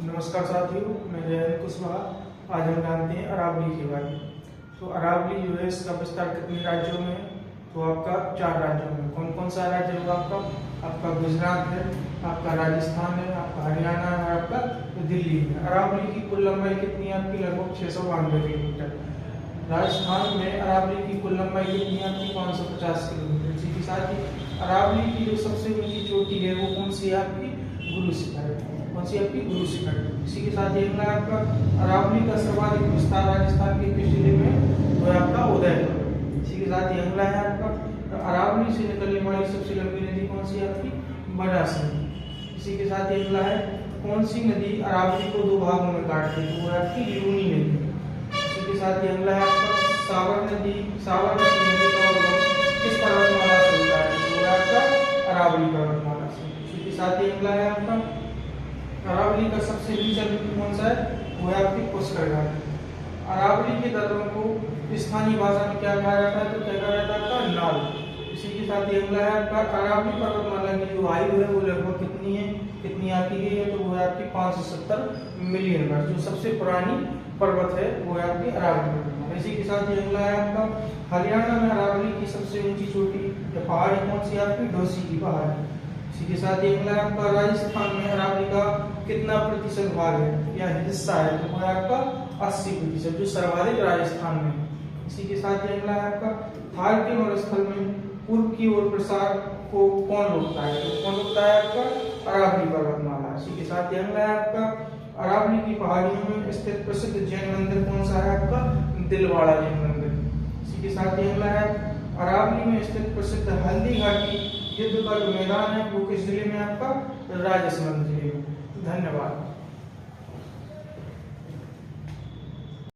नमस्कार साथियों, मैं जयंत कुशवाहा। आज हम जानते हैं अरावली के बारे में। तो अरावली जो है इसका विस्तार कितने राज्यों में है? तो आपका 4 राज्यों में। कौन कौन सा राज्य होगा आपका? आपका गुजरात है, आपका राजस्थान है, आपका हरियाणा है, आपका दिल्ली है। अरावली की कुल लंबाई कितनी है आपकी? लगभग 692 किलोमीटर। राजस्थान में अरावली की कुल लंबाई कितनी है आपकी? 550 किलोमीटर। इसी के साथ ही अरावली की जो सबसे ऊंची चोटी है वो कौन सी है आपकी? गुरु शिखर। कौन सी आपकी? गुरु शिखर। इसी के साथ ही अगला आपका अरावली का सर्वाधिक विस्तार राजस्थान के किस जिले में? वो है आपका उदयपुर। इसी के साथ ही अगला है आपका अरावली से निकलने वाली सबसे लंबी नदी कौन सी है आपकी? बनास नदी। इसी के साथ ही अगला है कौन सी नदी अरावली को 2 भागों में काटती है? तो वो है आपकी लूनी नदी। इसी के साथ ही अगला है आपका साबरमती नदी का उद्गम किस पर्वतमाला से होता है? तो वो है आपका अरावली पर्वतमाला से। इसी के साथ ही अगला है आपका अरावली का सबसे नीचा बिंदु कौन सा है? वो है आपकी पुष्कर घाट। अरावली के दर्रों को स्थानीय भाषा में क्या कहा जाता है? तो क्या कहा जाता है आपका? नाल। इसी के साथ ही अगला है आपका अरावली पर्वतमाला की जो आयु है वो लगभग कितनी है? कितनी आती गई है? तो वो है आपकी 570 मिलियन वर्ष। जो सबसे पुरानी पर्वत है वो है आपकी अरावली पर्वतमाला। इसी के साथ ही अगला है आपका हरियाणा में अरावली की सबसे ऊंची चोटी या पहाड़ी कौन सी है आपकी? ढोसी की पहाड़ी। इसी के साथ ही अगला आपका राजस्थान में अरावली का कितना प्रतिशत भाग है या हिस्सा है? तो वो है आपका 80%, जो सर्वाधिक राजस्थान में है। इसी के साथ ही अगला है आपका थार के मरुस्थल में पूर्व की ओर प्रसार को कौन रोकता है? तो कौन रोकता है आपका? अरावली पर्वतमाला। इसी के साथ ही अगला है आपका अरावली की पहाड़ियों में स्थित प्रसिद्ध जैन मंदिर कौन सा है आपका? दिलवाड़ा जैन मंदिर। इसी के साथ ही अगला है अरावली में स्थित प्रसिद्ध हल्दी घाटी युद्ध का जो मैदान है वो किस जिले में आपका? राजसमंद जिले में। धन्यवाद।